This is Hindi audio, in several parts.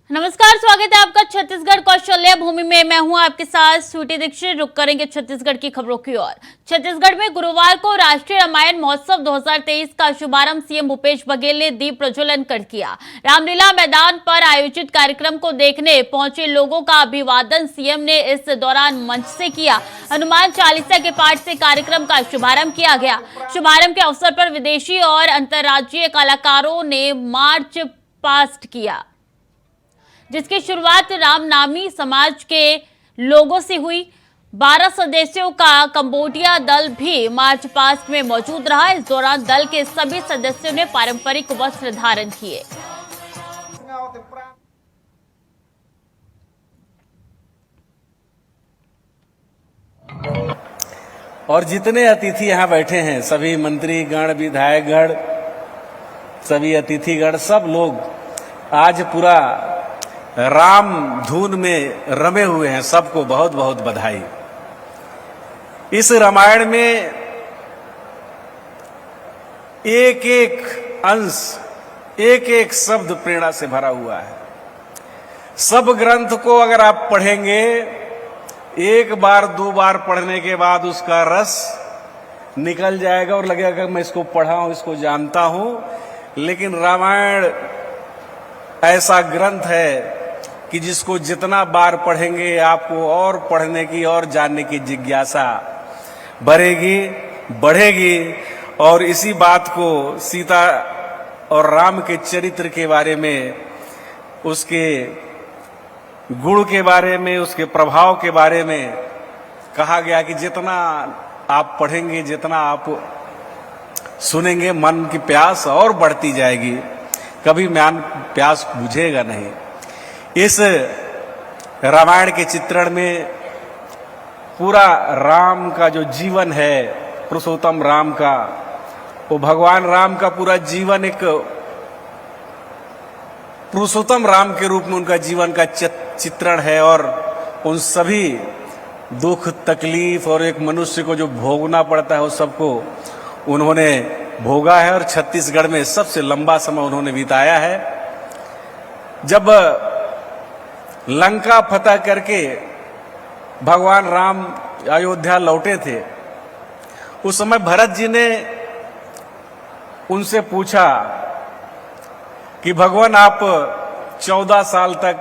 नमस्कार, स्वागत है आपका छत्तीसगढ़ कौशल्या भूमि में। मैं हूं आपके साथ स्वीटी दीक्षित। रुक करेंगे छत्तीसगढ़ की खबरों की ओर। छत्तीसगढ़ में गुरुवार को राष्ट्रीय रामायण महोत्सव 2023 का शुभारंभ सीएम भूपेश बघेल ने दीप प्रज्वलन कर किया। रामलीला मैदान पर आयोजित कार्यक्रम को देखने पहुंचे लोगों का अभिवादन सीएम ने इस दौरान मंच से किया। हनुमान चालीसा के पाठ से कार्यक्रम का शुभारंभ किया गया। शुभारंभ के अवसर पर विदेशी और अंतर्राज्यीय कलाकारों ने मार्च पास्ट किया, जिसकी शुरुआत रामनामी समाज के लोगों से हुई। 12 सदस्यों का कंबोडिया दल भी मार्च पास्ट में मौजूद रहा। इस दौरान दल के सभी सदस्यों ने पारंपरिक वस्त्र धारण किए। और जितने अतिथि यहाँ बैठे हैं, सभी मंत्रीगण, विधायकगण, सभी अतिथिगण, सब लोग आज पूरा राम धुन में रमे हुए हैं। सबको बहुत बहुत बधाई। इस रामायण में एक एक अंश, एक एक शब्द प्रेरणा से भरा हुआ है। सब ग्रंथ को अगर आप पढ़ेंगे, एक बार दो बार पढ़ने के बाद उसका रस निकल जाएगा और लगेगा कि मैं इसको पढ़ा हूं, इसको जानता हूं। लेकिन रामायण ऐसा ग्रंथ है कि जिसको जितना बार पढ़ेंगे आपको और पढ़ने की और जानने की जिज्ञासा बढ़ेगी। और इसी बात को सीता और राम के चरित्र के बारे में, उसके गुण के बारे में, उसके प्रभाव के बारे में कहा गया कि जितना आप पढ़ेंगे, जितना आप सुनेंगे, मन की प्यास और बढ़ती जाएगी, कभी मन प्यास बुझेगा नहीं। इस रामायण के चित्रण में पूरा राम का जो जीवन है, पुरुषोत्तम राम का, वो भगवान राम का पूरा जीवन एक पुरुषोत्तम राम के रूप में उनका जीवन का चित्रण है। और उन सभी दुख तकलीफ और एक मनुष्य को जो भोगना पड़ता है, उस सबको उन्होंने भोगा है। और छत्तीसगढ़ में सबसे लंबा समय उन्होंने बिताया है। जब लंका फतह करके भगवान राम अयोध्या लौटे थे, उस समय भरत जी ने उनसे पूछा कि भगवान, आप 14 साल तक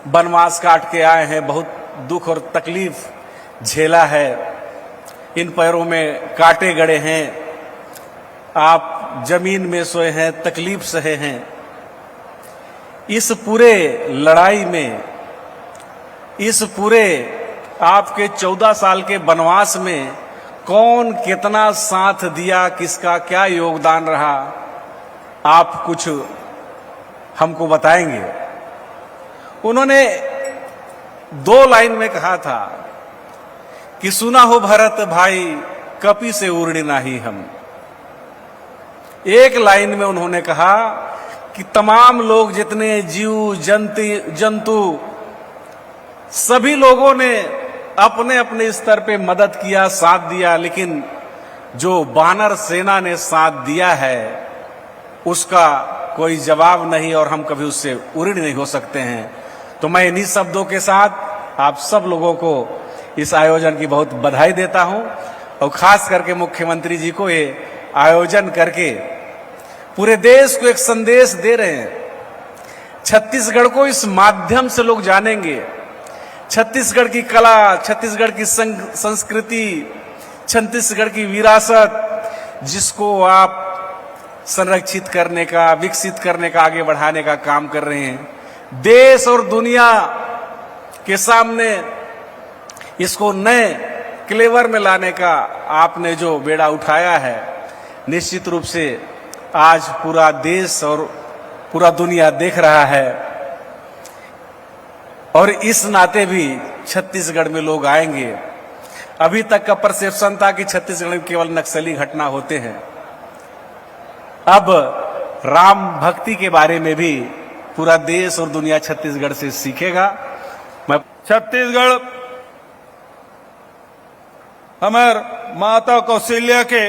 वनवास काट के आए हैं, बहुत दुख और तकलीफ झेला है, इन पैरों में कांटे गड़े हैं, आप जमीन में सोए हैं, तकलीफ सहे हैं। इस पूरे लड़ाई में, इस पूरे आपके 14 साल के वनवास में कौन कितना साथ दिया, किसका क्या योगदान रहा, आप कुछ हमको बताएंगे? उन्होंने 2 लाइन में कहा था कि सुना हो भरत भाई, कपि से उर्णी नाही हम। एक लाइन में उन्होंने कहा कि तमाम लोग, जितने जीव जंतु, सभी लोगों ने अपने अपने स्तर पे मदद किया, साथ दिया, लेकिन जो वानर सेना ने साथ दिया है उसका कोई जवाब नहीं और हम कभी उससे उऋण नहीं हो सकते हैं। तो मैं इन्हीं शब्दों के साथ आप सब लोगों को इस आयोजन की बहुत बधाई देता हूं और खास करके मुख्यमंत्री जी को ये आयोजन करके पूरे देश को एक संदेश दे रहे हैं। छत्तीसगढ़ को इस माध्यम से लोग जानेंगे, छत्तीसगढ़ की कला, छत्तीसगढ़ की संस्कृति, छत्तीसगढ़ की विरासत, जिसको आप संरक्षित करने का, विकसित करने का, आगे बढ़ाने का काम कर रहे हैं। देश और दुनिया के सामने इसको नए क्लेवर में लाने का आपने जो बेड़ा उठाया है, निश्चित रूप से आज पूरा देश और पूरा दुनिया देख रहा है। और इस नाते भी छत्तीसगढ़ में लोग आएंगे। अभी तक का परसेप्शन था कि छत्तीसगढ़ में केवल नक्सली घटना होते हैं। अब राम भक्ति के बारे में भी पूरा देश और दुनिया छत्तीसगढ़ से सीखेगा। मैं छत्तीसगढ़ हमार माता कौशल्या के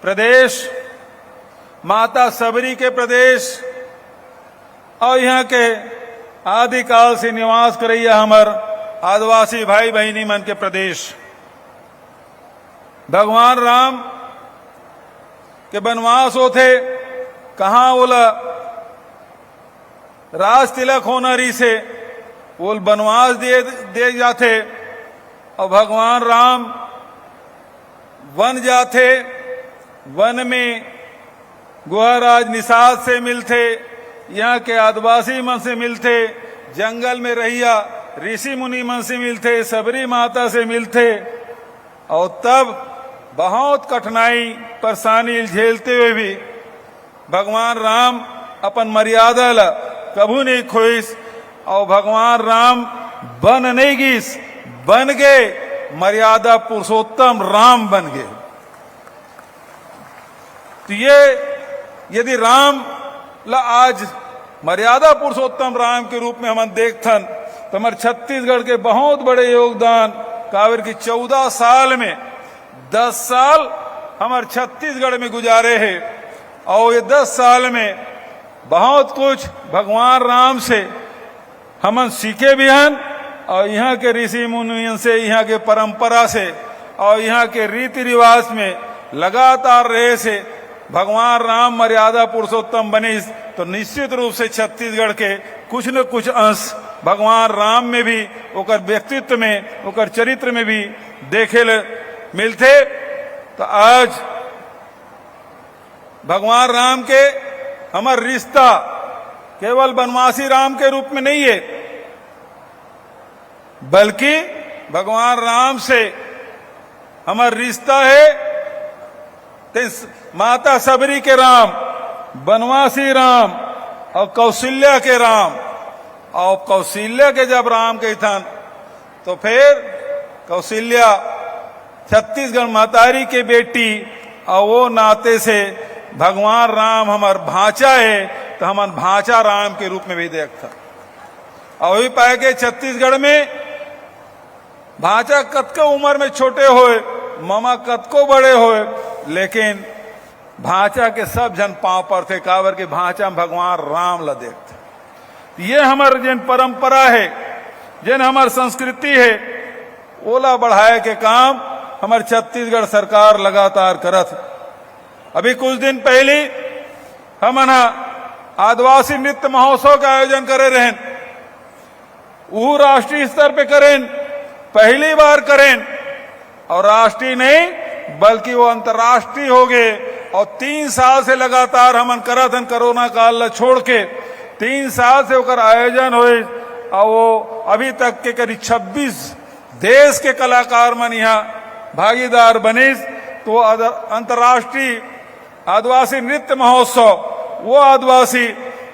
प्रदेश, माता सबरी के प्रदेश और यहाँ के आदिकाल से निवास करैया हमर आदिवासी भाई बहनी मन के प्रदेश। भगवान राम के वनवास होते कहाँ बोला राज तिलक होनरी से वो वनवास दे जाते और भगवान राम वन जाते, वन में गुहाराज निषाद से मिलते, यहाँ के आदिवासी मन से मिलते, जंगल में रहिया ऋषि मुनि मन से मिलते, सबरी माता से मिलते और तब बहुत कठिनाई परेशानी झेलते हुए भी भगवान राम अपन मर्यादा ला कभू नहीं खोइस और भगवान राम बन नहीं गिस, बन गए मर्यादा पुरुषोत्तम राम बन गए। तो ये यदि राम ला आज मर्यादा पुरुषोत्तम राम के रूप में हम देखथन तो हमारे छत्तीसगढ़ के बहुत बड़े योगदान कावेर की 14 साल में 10 साल हमारे छत्तीसगढ़ में गुजारे हैं और ये 10 साल में बहुत कुछ भगवान राम से हमन सीखे भी हैं और यहाँ के ऋषि मुनियों से, यहाँ के परंपरा से और यहाँ के रीति रिवाज में लगातार रहे से भगवान राम मर्यादा पुरुषोत्तम बने तो निश्चित रूप से छत्तीसगढ़ के कुछ न कुछ अंश भगवान राम में भी, ओकर व्यक्तित्व में, ओकर चरित्र में भी देखे मिलते। तो आज भगवान राम के हमार रिश्ता केवल वनवासी राम के रूप में नहीं है, बल्कि भगवान राम से हमार रिश्ता है माता सबरी के राम, वनवासी राम और कौशल्या के राम। और कौशल्या के जब राम के थन तो फिर कौशल्या छत्तीसगढ़ महतारी के बेटी और वो नाते से भगवान राम हमार भांचा है तो हम भांचा राम के रूप में भी देखता। और वही पाए के छत्तीसगढ़ में भांचा कतको उम्र में छोटे होए, मामा कतको बड़े होए, लेकिन भांचा के सब जन पांव पर थे कावर के भांचा में भगवान राम ला देखते। ये हमार जिन परंपरा है, जिन हमार संस्कृति है, ओला बढ़ाए के काम हमार छत्तीसगढ़ सरकार लगातार करत। अभी कुछ दिन पहले हम आदिवासी नृत्य महोत्सव का आयोजन करे रहें, वो राष्ट्रीय स्तर पे करें, पहली बार करें और राष्ट्रीय नहीं बल्कि वो अंतर्राष्ट्रीय हो गए। और 3 साल से लगातार हमन करत हन, कोरोना काल ला छोड़ के 3 साल से ओकर आयोजन हुए और वो अभी तक के करीब 26 देश के कलाकार मन यहाँ भागीदार बने। तो अंतर्राष्ट्रीय आदिवासी नृत्य महोत्सव वो आदिवासी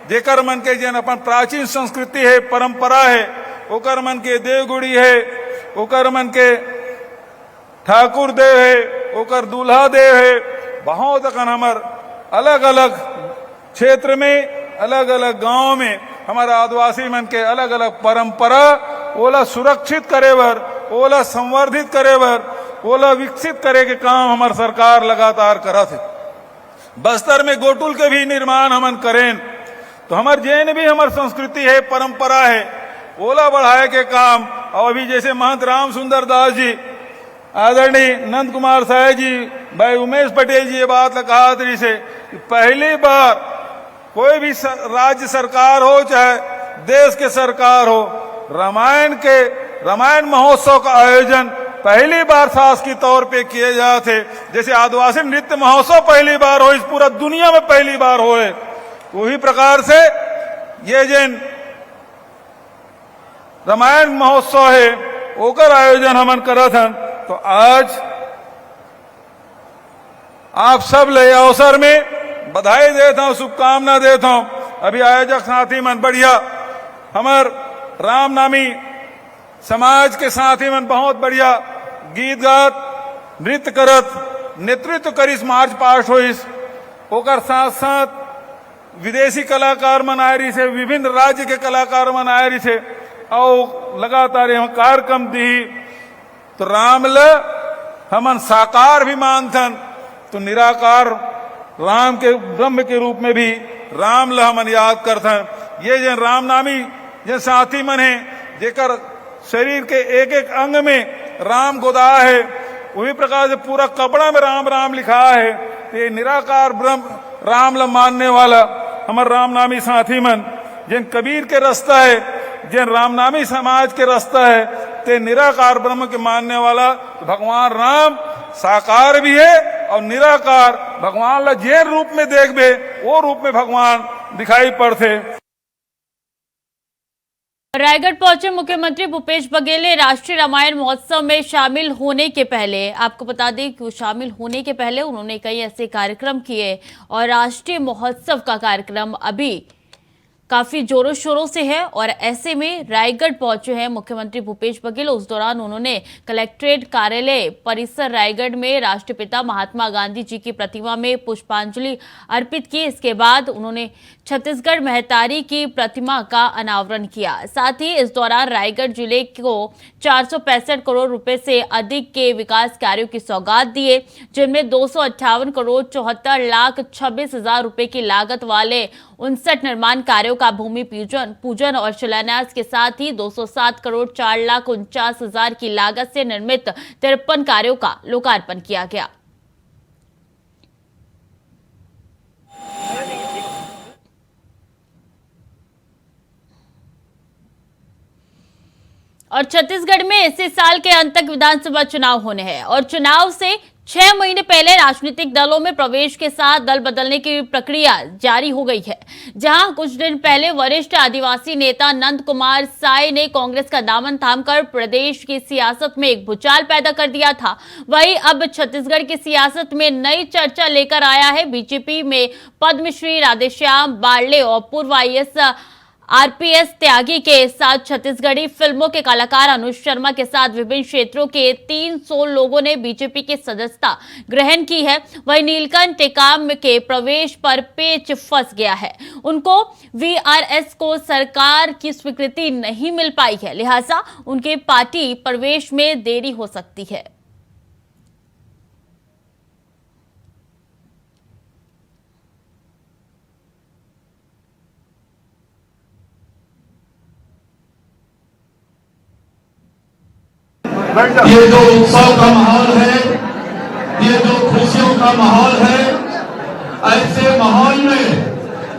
जेकर मन के जन अपन प्राचीन संस्कृति है, परंपरा है, ओकर मन के देवगुड़ी है, ओकर मन के ठाकुर देव है, ओकर दूल्हा देव है। बहुत अकन हमार अलग अलग क्षेत्र में, अलग अलग गांव में हमारा आदिवासी मन के अलग अलग परंपरा ओला सुरक्षित करे बर, ओला संवर्धित करे बर, ओला विकसित करे के काम हमार सरकार लगातार करत है। बस्तर में गोटुल के भी निर्माण हमन करें तो हमार जैन भी हमार संस्कृति है, परंपरा है, ओला बढ़ाए के काम। और अभी जैसे महंत राम सुंदर दास जी, आदरणीय नंद कुमार साय जी, भाई उमेश पटेल जी ये बात कहा तरी से पहली बार कोई भी राज्य सरकार हो चाहे देश के सरकार हो, रामायण महोत्सव का आयोजन पहली बार शासकीय तौर पे किए जाते। जैसे आदिवासी नृत्य महोत्सव पहली बार हो, इस पूरा दुनिया में पहली बार होए, वही प्रकार से ये जिन रामायण महोत्सव है ओकर आयोजन हमन करत हन। तो आज आप सब ले अवसर में बधाई देता हूं, शुभकामना देता हूं। अभी आयोजक साथी मन बढ़िया, हमार रामनामी समाज के साथी मन बहुत बढ़िया गीत गात, नृत्य करत, नेतृत्व करिस, मार्च पास्ट होइस। ओकर साथ साथ विदेशी कलाकार मन आए रही से, विभिन्न राज्य के कलाकार मन आए रही से और लगातार यहाँ कार्यक्रम दी। तो राम ल हमन साकार भी मानथन तो निराकार राम के ब्रह्म के रूप में भी राम ल हमन याद करथन। ये जन राम नामी जन साथी मन है जेकर शरीर के एक एक अंग में राम गोदा है, वही प्रकार से पूरा कपड़ा में राम राम लिखा है। ये निराकार ब्रह्म राम ल मानने वाला हमार राम नामी साथी मन जिन कबीर के रास्ता है, जिन रामनामी समाज के रास्ता है, ते निराकार ब्रह्म के मानने वाला तो भगवान राम साकार भी है और निराकार भगवान ला जे रूप में देखबे वो रूप में भगवान दिखाई पड़ते। रायगढ़ पहुंचे मुख्यमंत्री भूपेश बघेल ने राष्ट्रीय रामायण महोत्सव में शामिल होने के पहले, आपको बता दें कि शामिल होने के पहले उन्होंने कई ऐसे कार्यक्रम किए और राष्ट्रीय महोत्सव का कार्यक्रम अभी काफी जोरों शोरों से है और ऐसे में रायगढ़ पहुंचे हैं मुख्यमंत्री भूपेश बघेल। उस दौरान उन्होंने कलेक्ट्रेट कार्यालय परिसर रायगढ़ में राष्ट्रपिता महात्मा गांधी जी की प्रतिमा में पुष्पांजलि अर्पित की। इसके बाद उन्होंने छत्तीसगढ़ महतारी की प्रतिमा का अनावरण किया। साथ ही इस दौरान रायगढ़ जिले को 465 करोड़ रुपए से अधिक के विकास कार्यों की सौगात दिए, जिनमें 258 करोड़ 74 लाख 26 हजार रुपए की लागत वाले 59 निर्माण कार्यों का भूमि पूजन और शिलान्यास के साथ ही 207 करोड़ 4 लाख 49 हजार की लागत से निर्मित 53 कार्यों का लोकार्पण किया गया। और छत्तीसगढ़ में इसी साल के अंत तक विधानसभा चुनाव होने हैं और चुनाव से 6 महीने पहले राजनीतिक दलों में प्रवेश के साथ दल बदलने की प्रक्रिया जारी हो गई है। जहां कुछ दिन पहले वरिष्ठ आदिवासी नेता नंद कुमार साय ने कांग्रेस का दामन थामकर प्रदेश की सियासत में एक भूचाल पैदा कर दिया था, वहीं अब छत्तीसगढ़ की सियासत में नई चर्चा लेकर आया है। बीजेपी में पद्मश्री राधेश्याम बारले और पूर्व आईएएस आरपीएस त्यागी के साथ छत्तीसगढ़ी फिल्मों के कलाकार अनुज शर्मा के साथ विभिन्न क्षेत्रों के 300 लोगों ने बीजेपी की सदस्यता ग्रहण की है। वहीं नीलकंठ टेकाम के प्रवेश पर पेच फंस गया है। उनको वीआरएस को सरकार की स्वीकृति नहीं मिल पाई है, लिहाजा उनके पार्टी प्रवेश में देरी हो सकती है। ये जो उत्सव का माहौल है, ये जो खुशियों का माहौल है, ऐसे माहौल में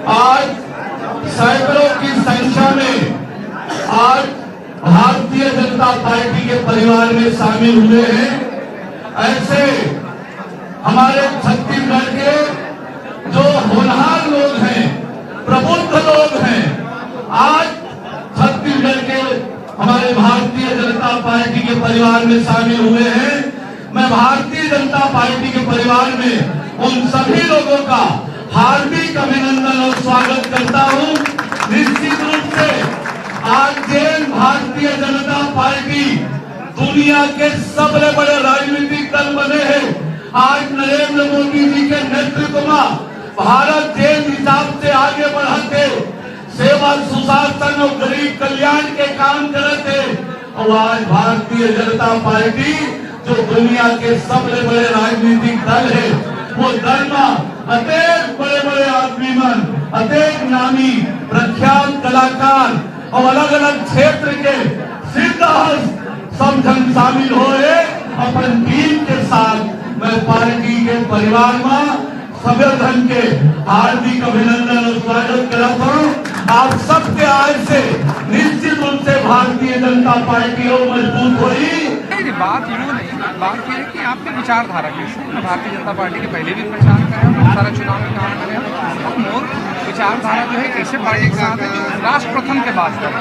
आज सैकड़ों की संख्या में आज भारतीय जनता पार्टी के परिवार में शामिल हुए हैं। ऐसे हमारे छत्तीसगढ़ के जो होनहार लोग हैं, प्रबुद्ध लोग हैं, आज छत्तीसगढ़ के हमारे भारतीय जनता पार्टी के परिवार में शामिल हुए हैं। मैं भारतीय जनता पार्टी के परिवार में उन सभी लोगों का हार्दिक अभिनंदन और स्वागत करता हूं। निश्चित रूप से आज जैन भारतीय जनता पार्टी दुनिया के सबसे बड़े राजनीतिक दल बने हैं। आज नरेंद्र मोदी जी के नेतृत्व में भारत जिस हिसाब से आगे बढ़ते सेवा सुशासन और गरीब कल्याण के काम करते, और आज भारतीय जनता पार्टी जो दुनिया के सबसे बड़े राजनीतिक दल है, वो दल में अनेक बड़े बड़े आदमी मन, अनेक नामी प्रख्यात कलाकार और अलग अलग क्षेत्र के सिद्ध सब जन शामिल हुए। अपन टीम के साथ मैं पार्टी के परिवार में सभी धन के हार्दिक अभिनंदन और स्वागत करता हूँ। आप सबके आय से निश्चित रूप से भारतीय जनता पार्टी और मजबूत हुई। बात यूँ नहीं, बात यह है कि आपके विचारधारा के भारतीय जनता पार्टी के पहले भी प्रचार करें, बहुत सारा चुनाव में काम करें और मोर विचारधारा जो है ऐसे पार्टी के साथ है जो राष्ट्र प्रथम के बाद करें,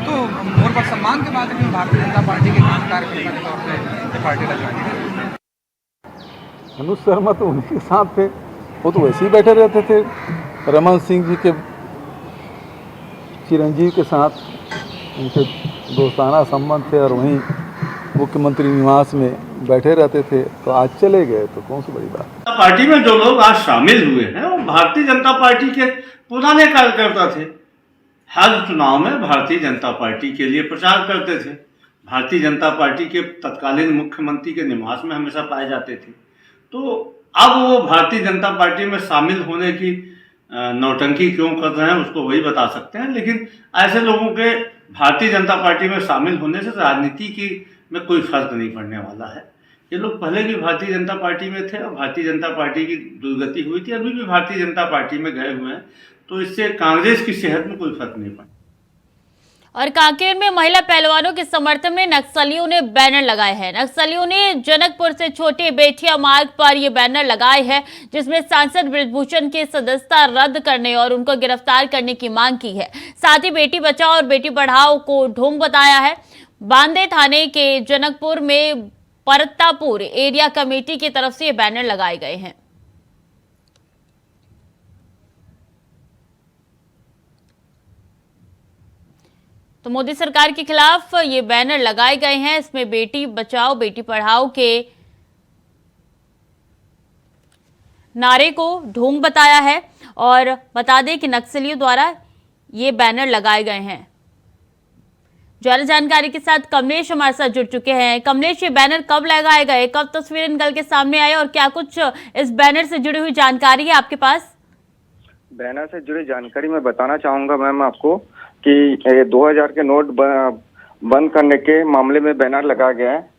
तो मोर पर सम्मान के बाद है भारतीय जनता पार्टी के काम कार्यकर्ता के तौर पर पार्टी लगा। अनुज शर्मा तो उनके साथ थे, वो तो वैसे ही बैठे रहते थे। रमन सिंह जी के चिरंजीव के साथ उनके दोस्ताना संबंध थे और वहीं मुख्यमंत्री निवास में बैठे रहते थे, तो आज चले गए तो कौन सी बड़ी बात। पार्टी में जो लोग आज शामिल हुए हैं वो भारतीय जनता पार्टी के पुराने कार्यकर्ता थे। हर चुनाव में भारतीय जनता पार्टी के लिए प्रचार करते थे, भारतीय जनता पार्टी के तत्कालीन मुख्यमंत्री के निवास में हमेशा पाए जाते थे। तो अब वो भारतीय जनता पार्टी में शामिल होने की नौटंकी क्यों कर रहे हैं उसको वही बता सकते हैं। लेकिन ऐसे लोगों के भारतीय जनता पार्टी में शामिल होने से राजनीति की में कोई फर्क नहीं पड़ने वाला है। ये लोग पहले भी भारतीय जनता पार्टी में थे और भारतीय जनता पार्टी की दुर्गति हुई थी, अभी भी भारतीय जनता पार्टी में गए हुए हैं, तो इससे कांग्रेस की सेहत में कोई फर्क नहीं पड़ा। और कांकेर में महिला पहलवानों के समर्थन में नक्सलियों ने बैनर लगाए हैं। नक्सलियों ने जनकपुर से छोटे बेटिया मार्ग पर ये बैनर लगाए हैं, जिसमें सांसद बृजभूषण की सदस्यता रद्द करने और उनको गिरफ्तार करने की मांग की है। साथ ही बेटी बचाओ और बेटी पढ़ाओ को ढोंग बताया है। बांदे थाने के जनकपुर में परत्तापुर एरिया कमेटी की तरफ से ये बैनर लगाए गए हैं। तो मोदी सरकार के खिलाफ ये बैनर लगाए गए हैं। इसमें बेटी बचाओ बेटी पढ़ाओ के नारे को ढोंग बताया है और बता दें कि नक्सलियों द्वारा ये बैनर लगाए गए हैं। ज्यादा जानकारी के साथ कमलेश हमारे साथ जुड़ चुके हैं। कमलेश, ये बैनर कब लगाए गए, कब तस्वीरें निकल के सामने आई और क्या कुछ इस बैनर से जुड़ी हुई जानकारी है आपके पास? बैनर से जुड़ी जानकारी मैं बताना चाहूंगा मैम आपको कि 2000 के नोट बंद करने के मामले में बैनर लगाया गया है।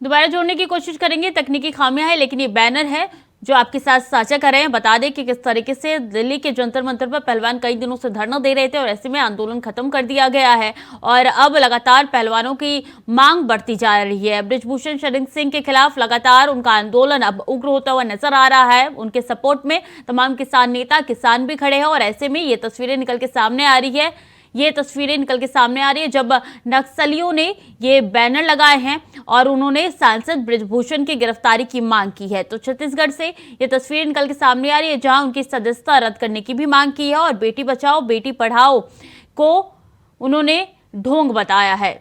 दोबारा जोड़ने की कोशिश करेंगे, तकनीकी खामियां है, लेकिन ये बैनर है जो आपके साथ साझा कर रहे हैं। बता दें कि किस तरीके से दिल्ली के जंतर मंतर पर पहलवान कई दिनों से धरना दे रहे थे और ऐसे में आंदोलन खत्म कर दिया गया है और अब लगातार पहलवानों की मांग बढ़ती जा रही है। बृजभूषण शरण सिंह के खिलाफ लगातार उनका आंदोलन अब उग्र होता हुआ नजर आ रहा है। उनके सपोर्ट में तमाम किसान नेता, किसान भी खड़े हैं और ऐसे में ये तस्वीरें निकल के सामने आ रही है जब नक्सलियों ने ये बैनर लगाए हैं और उन्होंने सांसद बृजभूषण की गिरफ्तारी की मांग की है। तो छत्तीसगढ़ से ये तस्वीरें निकल के सामने आ रही है जहां उनकी सदस्यता रद्द करने की भी मांग की है और बेटी बचाओ बेटी पढ़ाओ को उन्होंने ढोंग बताया है।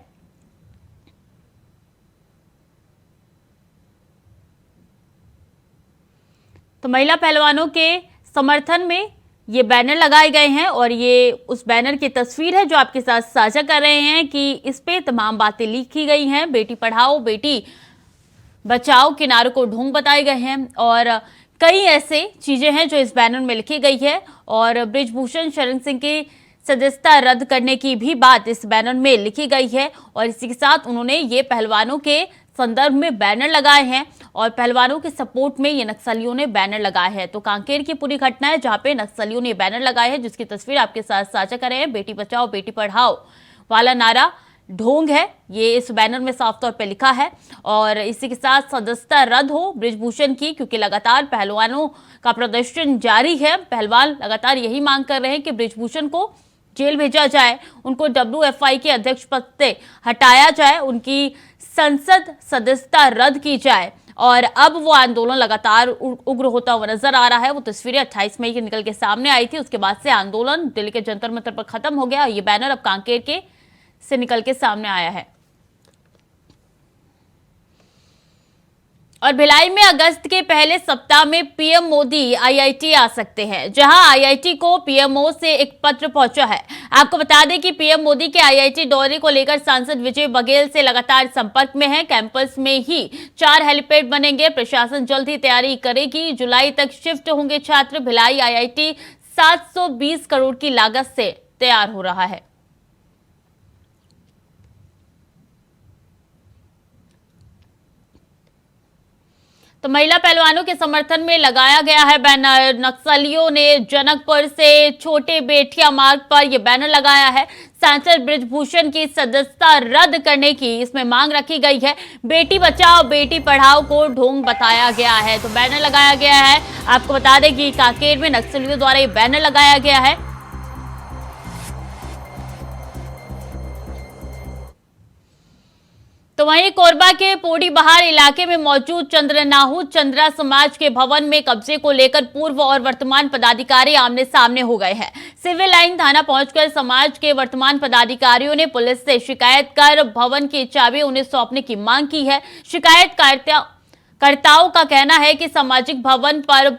तो महिला पहलवानों के समर्थन में ये बैनर लगाए गए हैं और ये उस बैनर की तस्वीर है जो आपके साथ साझा कर रहे हैं कि इस पे तमाम बातें लिखी गई हैं। बेटी पढ़ाओ बेटी बचाओ के नारों को ढोंग बताए गए हैं और कई ऐसे चीजें हैं जो इस बैनर में लिखी गई है और बृजभूषण शरण सिंह की सदस्यता रद्द करने की भी बात इस बैनर में लिखी गई है और इसी के साथ उन्होंने ये पहलवानों के संदर्भ में बैनर लगाए हैं और पहलवानों के सपोर्ट में ये नक्सलियों ने बैनर लगाए हैं। तो कांकेर की पूरी घटना है जहां पे नक्सलियों ने बैनर लगाए हैं जिसकी तस्वीर आपके साथ साझा कर रहे हैं। बेटी बचाओ बेटी पढ़ाओ वाला नारा ढोंग है, ये इस बैनर में साफ तौर पे लिखा है और इसी के साथ सदस्यता रद्द हो बृजभूषण की, क्योंकि लगातार पहलवानों का प्रदर्शन जारी है। पहलवान लगातार यही मांग कर रहे हैं कि बृजभूषण को जेल भेजा जाए, उनको WFI के अध्यक्ष पद से हटाया जाए, उनकी संसद सदस्यता रद्द की जाए और अब वो आंदोलन लगातार उग्र होता हुआ नजर आ रहा है। वो तस्वीरें 28 मई की निकल के सामने आई थी, उसके बाद से आंदोलन दिल्ली के जंतर मंतर पर खत्म हो गया। ये बैनर अब कांकेर के से निकल के सामने आया है और भिलाई में अगस्त के पहले सप्ताह में पीएम मोदी IIT आ सकते हैं, जहां IIT को PMO से एक पत्र पहुंचा है। आपको बता दें कि पीएम मोदी के IIT दौरे को लेकर सांसद विजय बघेल से लगातार संपर्क में है। कैंपस में ही 4 हेलीपैड बनेंगे, प्रशासन जल्द ही तैयारी करेगी। जुलाई तक शिफ्ट होंगे छात्र। भिलाई IIT 720 करोड़ की लागत से तैयार हो रहा है। तो महिला पहलवानों के समर्थन में लगाया गया है बैनर। नक्सलियों ने जनकपुर से छोटे बेटिया मार्ग पर यह बैनर लगाया है। सांसद बृजभूषण की सदस्यता रद्द करने की इसमें मांग रखी गई है। बेटी बचाओ बेटी पढ़ाओ को ढोंग बताया गया है, तो बैनर लगाया गया है। आपको बता दें कि कांकेर में नक्सलियों द्वारा ये बैनर लगाया गया है। तो वहीं कोरबा के पोड़ी बहार इलाके में मौजूद चंद्रनाहू चंद्रा समाज के भवन में कब्जे को लेकर पूर्व और वर्तमान पदाधिकारी आमने सामने हो गए हैं। सिविल लाइन थाना पहुंचकर समाज के वर्तमान पदाधिकारियों ने पुलिस से शिकायत कर भवन की चाबी उन्हें सौंपने की मांग की है। शिकायतकर्ताओं का कहना है कि सामाजिक भवन पर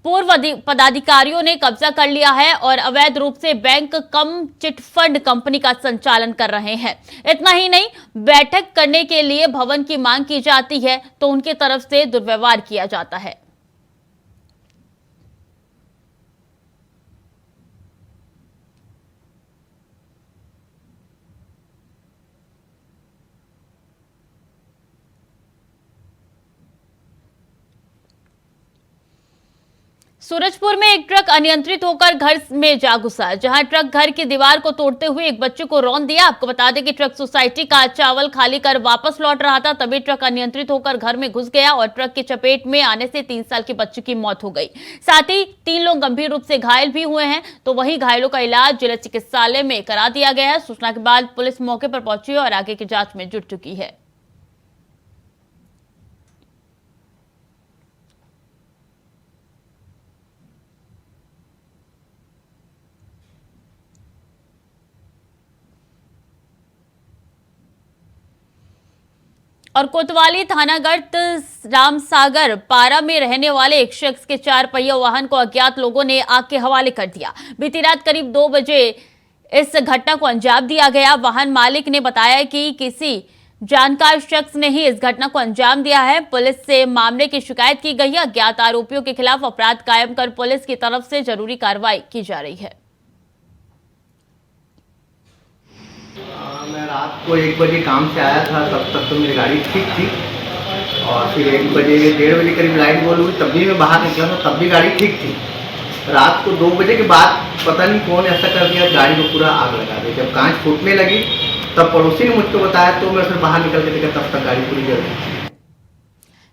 पूर्व पदाधिकारियों ने कब्जा कर लिया है और अवैध रूप से बैंक कम चिटफंड कंपनी का संचालन कर रहे हैं। इतना ही नहीं, बैठक करने के लिए भवन की मांग की जाती है तो उनकी तरफ से दुर्व्यवहार किया जाता है। सूरजपुर में एक ट्रक अनियंत्रित होकर घर में जा घुसा, जहां ट्रक घर की दीवार को तोड़ते हुए एक बच्चे को रौंद दिया। आपको बता दें कि ट्रक सोसाइटी का चावल खाली कर वापस लौट रहा था, तभी ट्रक अनियंत्रित होकर घर में घुस गया और ट्रक की चपेट में आने से 3 साल के बच्चे की मौत हो गई। साथ ही 3 लोग गंभीर रूप से घायल भी हुए हैं, तो वहीं घायलों का इलाज जिला चिकित्सालय में करा दिया गया है। सूचना के बाद पुलिस मौके पर पहुंची और आगे की जांच में जुट चुकी है। और कोतवाली थानागढ़ रामसागर पारा में रहने वाले एक शख्स के 4 पहिया वाहन को अज्ञात लोगों ने आग के हवाले कर दिया। बीती रात करीब 2 बजे इस घटना को अंजाम दिया गया। वाहन मालिक ने बताया कि किसी जानकार शख्स ने ही इस घटना को अंजाम दिया है। पुलिस से मामले की शिकायत की गई है। अज्ञात आरोपियों के खिलाफ अपराध कायम कर पुलिस की तरफ से जरूरी कार्रवाई की जा रही है। मैं रात को 1 बजे काम से आया था, तब तक तो मेरी गाड़ी ठीक थी और फिर 1 बजे 1:30 बजे करीब लाइट गोल हुई, तब भी मैं बाहर निकला था, तब भी गाड़ी ठीक थी। रात को 2 बजे के बाद पता नहीं कौन ऐसा कर दिया, गाड़ी को पूरा आग लगा दी। जब कांच फूटने लगी तब पड़ोसी ने मुझको बताया, तो मैं फिर बाहर निकल के देखा, तब तक गाड़ी पूरी जल गई।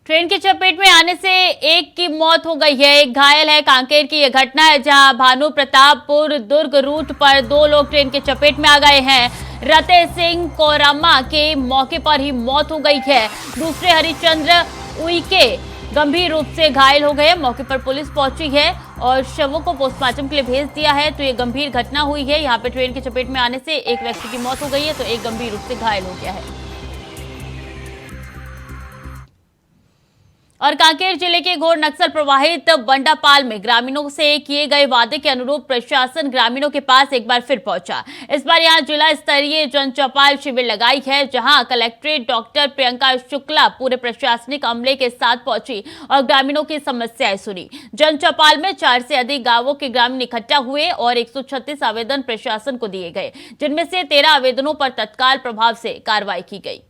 ट्रेन की चपेट में आने से एक की मौत हो गई है, एक घायल है। कांकेर की यह घटना है, जहां भानु प्रतापपुर दुर्ग रूट पर 2 लोग ट्रेन की चपेट में आ गए हैं। रते सिंह कोरामा के मौके पर ही मौत हो गई है। दूसरे हरिचंद्र उइके गंभीर रूप से घायल हो गए। मौके पर पुलिस पहुंची है और शवों को पोस्टमार्टम के लिए भेज दिया है। तो ये गंभीर घटना हुई है। यहाँ पे ट्रेन की चपेट में आने से एक व्यक्ति की मौत हो गई है, तो एक गंभीर रूप से घायल हो गया है। और कांकेर जिले के घोर नक्सल प्रभावित बंडापाल में ग्रामीणों से किए गए वादे के अनुरूप प्रशासन ग्रामीणों के पास एक बार फिर पहुंचा। इस बार यहां जिला स्तरीय जन चौपाल शिविर लगाई है, जहां कलेक्ट्रेट डॉक्टर प्रियंका शुक्ला पूरे प्रशासनिक अमले के साथ पहुंची और ग्रामीणों की समस्याएं सुनी। जन चौपाल में 4 से अधिक गांवों के ग्रामीण इकट्ठा हुए और 136 आवेदन प्रशासन को दिए गए, जिनमें से 13 आवेदनों पर तत्काल प्रभाव से कार्रवाई की गई।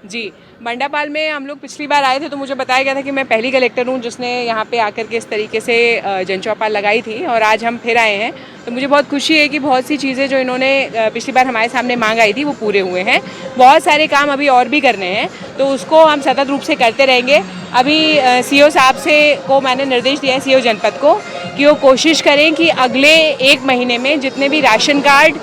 जी, बंडापाल में हम लोग पिछली बार आए थे तो मुझे बताया गया था कि मैं पहली कलेक्टर हूँ जिसने यहाँ पे आकर के इस तरीके से जन चौपाल लगाई थी, और आज हम फिर आए हैं तो मुझे बहुत खुशी है कि बहुत सी चीज़ें जो इन्होंने पिछली बार हमारे सामने मांग आई थी वो पूरे हुए हैं। बहुत सारे काम अभी और भी करने हैं, तो उसको हम सतत रूप से करते रहेंगे। अभी सीओ साहब को मैंने निर्देश दिया है, सीओ जनपद को, कि वो कोशिश करें कि अगले 1 महीने में जितने भी राशन कार्ड,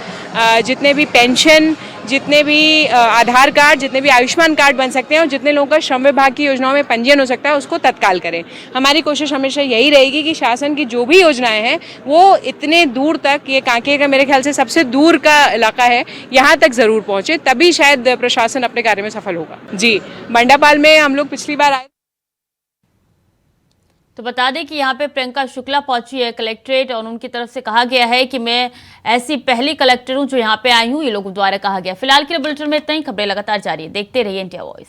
जितने भी पेंशन, जितने भी आधार कार्ड, जितने भी आयुष्मान कार्ड बन सकते हैं और जितने लोगों का श्रम विभाग की योजनाओं में पंजीयन हो सकता है उसको तत्काल करें। हमारी कोशिश हमेशा यही रहेगी कि शासन की जो भी योजनाएं हैं वो इतने दूर तक, ये कांकेर का मेरे ख्याल से सबसे दूर का इलाका है, यहाँ तक ज़रूर पहुँचे, तभी शायद प्रशासन अपने कार्य में सफल होगा। जी, बंडापाल में हम लोग पिछली बार आए। तो बता दें कि यहाँ पे प्रियंका शुक्ला पहुंची है कलेक्ट्रेट, और उनकी तरफ से कहा गया है कि मैं ऐसी पहली कलेक्टर हूं जो यहाँ पे आई हूँ, ये लोगों द्वारा कहा गया। फिलहाल के लिए बुलेटिन में इतना ही। खबरें लगातार जारी है, देखते रहिए इंडिया वॉइस।